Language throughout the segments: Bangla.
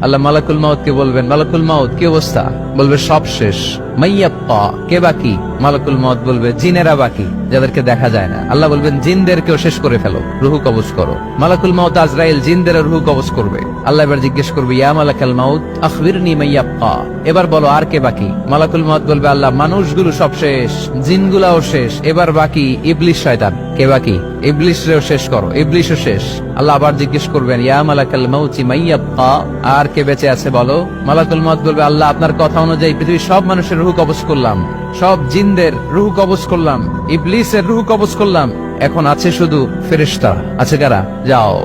আল্লাহ মালাকুল মাউত কে বলবেন, মালাকুল মাউত কি অবস্থা? বলবে সব শেষ। মাইয়াব্বা, কে বাকি? মালাকুল মাউত বলবে জিনেরা বাকি, যাদেরকে দেখা যায় না। আল্লাহ বলবেন জিনদেরকেও শেষ করে ফেলো, রুহু কবজ করো। মালাকুল মাউত আজরাইল জিনদের রুহু কবজ করবে। আল্লাহ এবার জিজ্ঞেস করবে, ইয়া মালাকাল মাউত আখবিরনি মাইয়াব্বা, এবার বলো আর কে বাকি? মালাকুল মাউত বলবে, আল্লাহ মানুষগুলো সব শেষ, জিনগুলাও শেষ, এবার বাকি ইবলিস শয়তান। কে বাকি? ইবলিসরেও শেষ করো, ইবলিসও শেষ। আল্লাহ আবার জিজ্ঞেস করবেন, ইয়া মালাকাল মাউতি মাইয়াব্বা, আর কে বেঁচে আছে বলো? মালাকুল মাউত বলবে, আল্লাহ আপনার কথা অনুযায়ী পৃথিবীর সব মানুষের রুহু কবজ করলাম, সব জিনদের রুহু কবজ করলাম, ইবলিসের রুহু কবজ করলাম, এখন আছে শুধু ফেরেশতা। আছে কারা? যাও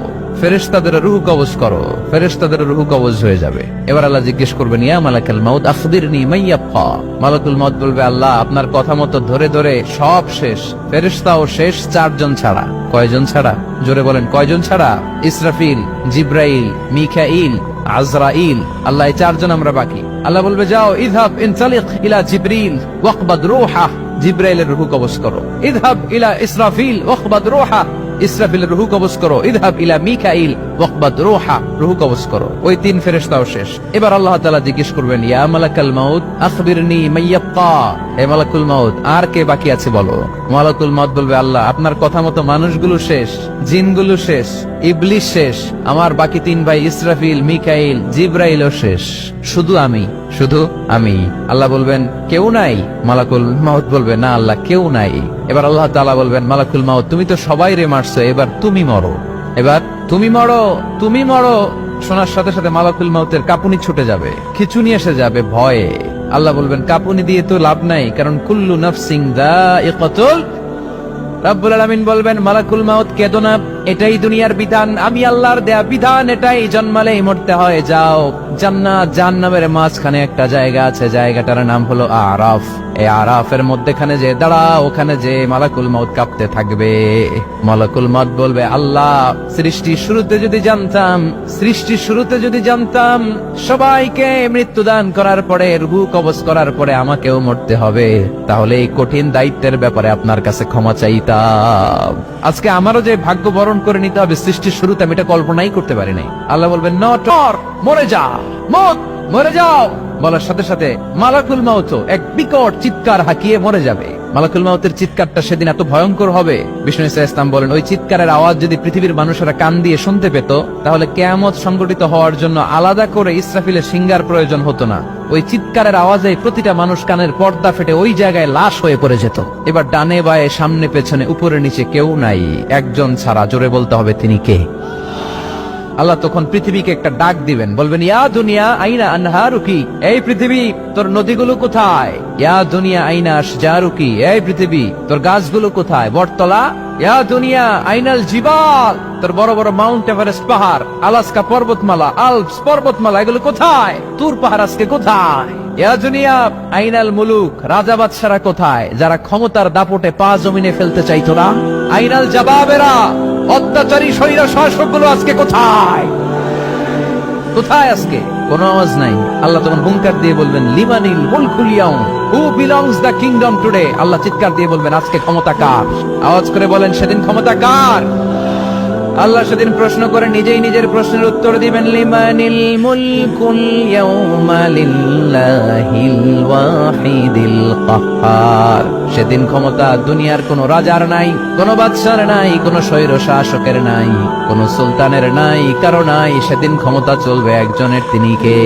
ফেরেশতাদের রুহু কবজ করো। ফেরেশতাদের রুহু কবজ হয়ে যাবে। এবার আল্লাহ জিজ্ঞেস করবেন, ইয়া মালাকাল মাউত আখবিরনি মাইয়াব্বা। মালাকুল মাউত বলবে, আল্লাহ আপনার কথা মতো ধরে ধরে সব শেষ, ফেরেশতাও শেষ, 4 জন ছাড়া। কয়জন ছাড়া? জোরে বলেন, কয়জন ছাড়া? ইসরাফিল, জিব্রাইল, মিকাইল, আজরাইল। আল্লাহ এই 4 জন আমরা বাকি। আল্লাহ বলবে, যাও ইযহাব ইনতালিক ইলা জিবরিল ওয়াকবাদ রূহা, জিব্রাইলের রুহু কবজ করো। ইযহাব ইলা ইসরাফিল ওয়াকবাদ রূহা, ইসরাফিলের রুহু কবজ করো। ইযহাব ইলা মিকাইল ওয়াকবাদ রূহা, রুহু কবজ করো। ওই 3 ফেরেশতাও শেষ। এবার আল্লাহ তাআলা জিজ্ঞেস করবেন, ইয়া মালাকাল মাউত আখবিরনি মাইয়াব্বা, হে মালাকুল মাউত আর কে বাকি আছে বলো? মালাকুল মাউত বলবে, আল্লাহ আপনার কথা মতো মানুষগুলো শেষ, জিনগুলো শেষ, ইবলিস শেষ, আমার বাকি 3 ভাই ইসরাফিল, মিকাইল, জিব্রাইলও শেষ, শুধু আমি, শুধু আমি। আল্লাহ বলবেন, কেউ নাই? মালাকুল মাউত বলবে, না আল্লাহ কেউ নাই। এবার আল্লাহ তাআলা বলবেন, মালাকুল মাউত তুমি তো সবাই রে মারছো, এবার তুমি মরো, এবার তুমি মরো, তুমি মরো। শোনার সাথে সাথে মালাকুল মাউতের কাঁপুনি ছুটে যাবে, খিঁচুনি এসে যাবে ভয়ে। আল্লাহ বলবেন, কাঁপুনি দিয়ে তো লাভ নাই, কারণ কুল্লু নাফসিন যায়িকাতুল। রব্বুল আলামিন বলবেন, মালাকুল মাউত কেঁদো না, এটাই দুনিয়ার বিধান, আমি আল্লাহর দেয়া বিধান, এটাই জন্মালেই মরতে হয়। যাও জান্নাত জাহান্নামের মাঝখানে একটা জায়গা আছে, জায়গাটার নাম হলো আরাফ। এই আরাফের মধ্যখানে যে দাঁড়া, ওখানে যে মালাকুল মাউত কাঁপতে থাকবে। মালাকুল মাউত বলবে, আল্লাহ সৃষ্টির শুরুতে যদি জানতাম, সৃষ্টির শুরুতে যদি জানতাম সবাইকে মৃত্যুদান করার পরে, রুহু কবজ করার পরে আমাকেও মরতে হবে, তাহলে এই কঠিন দায়িত্বের ব্যাপারে আপনার কাছে ক্ষমা চাইতাম। আজকে আমারও যে ভাগ্য বরণ করে নিতে হবে সৃষ্টির শুরুতে, আমি এটা কল্পনাই করতে পারি নাই। আল্লাহ বলবেন, নট মরে যা, মত মরে যাও। বলার সাথে সাথে মালাকুল মাউত এক বিকট চিৎকার হাঁকিয়ে মরে যাবে। মালাকুল মাউতের চিৎকারটা সেদিন এত ভয়ঙ্কর হবে, বিষ্ণু ইসলাম বলেন, ওই চিৎকারের আওয়াজ যদি পৃথিবীর মানুষেরা কান দিয়ে শুনতে পেত, তাহলে কিয়ামত সংগঠিত হওয়ার জন্য আলাদা করে ইসরাফিলের সিঙ্গার প্রয়োজন হতো না। ওই চিৎকারের আওয়াজে প্রতিটা মানুষ কানের পর্দা ফেটে ওই জায়গায় লাশ হয়ে পড়ে যেত। এবার ডানে বায়ে সামনে পেছনে উপরে নিচে কেউ নাই, একজন ছাড়া। জোরে বলতে হবে, তিনি কে? আল্লাহ তখন পৃথিবীকে একটা ডাক দিবেন, বলবেন, ইয়া দুনিয়া আইনা আনহারুকি, এই পৃথিবী তোর নদীগুলো কোথায়? ইয়া দুনিয়া আইনা আশজারুকি, এই পৃথিবী তোর গাছগুলো কোথায়? বটতলা। ইয়া দুনিয়া আইনাল জিবাল, তোর বড় বড় মাউন্ট এভারেস্ট পাহাড়, আলাস্কা পর্বতমালা, আলপস পর্বতমালা, এগুলো কোথায়? তুর পাহাড় আজকে কোথায়? ইয়া দুনিয়া আইনাল মুলুক, রাজা বাদশারা কোথায়, যারা ক্ষমতার দাপটে পা জমিনে ফেলতে চাইতো না? আইনাল জাবাবেরা, অত্যাচারী স্বৈর শাসকগুলো আজকে কোথায়? কোথায় আজকে? কোনো আওয়াজ নাই। আল্লাহ তখন হুঙ্কার দিয়ে বলবেন, লিমানিল মুলকুল ইয়াউম, who belongs the kingdom today. আল্লাহ চিৎকার দিয়ে বলবেন, আজকে ক্ষমতা কার? আওয়াজ করে বলেন, সেদিন ক্ষমতা কার? আল্লাহ সেদিন প্রশ্ন করে নিজেই নিজের প্রশ্নের উত্তর দিবেন, লিমানিল মুলকুল ইয়াউমা লিল্লাহিল ওয়াহিদিল কাহ্হার। সেদিন ক্ষমতা দুনিয়ার কোন রাজার নাই, কোন বাদশার নাই, কোন স্বৈর শাসকের নাই, কোন সুলতানের নাই, কারো নাই। সেদিন ক্ষমতা চলবে একজনের, তিনি কে?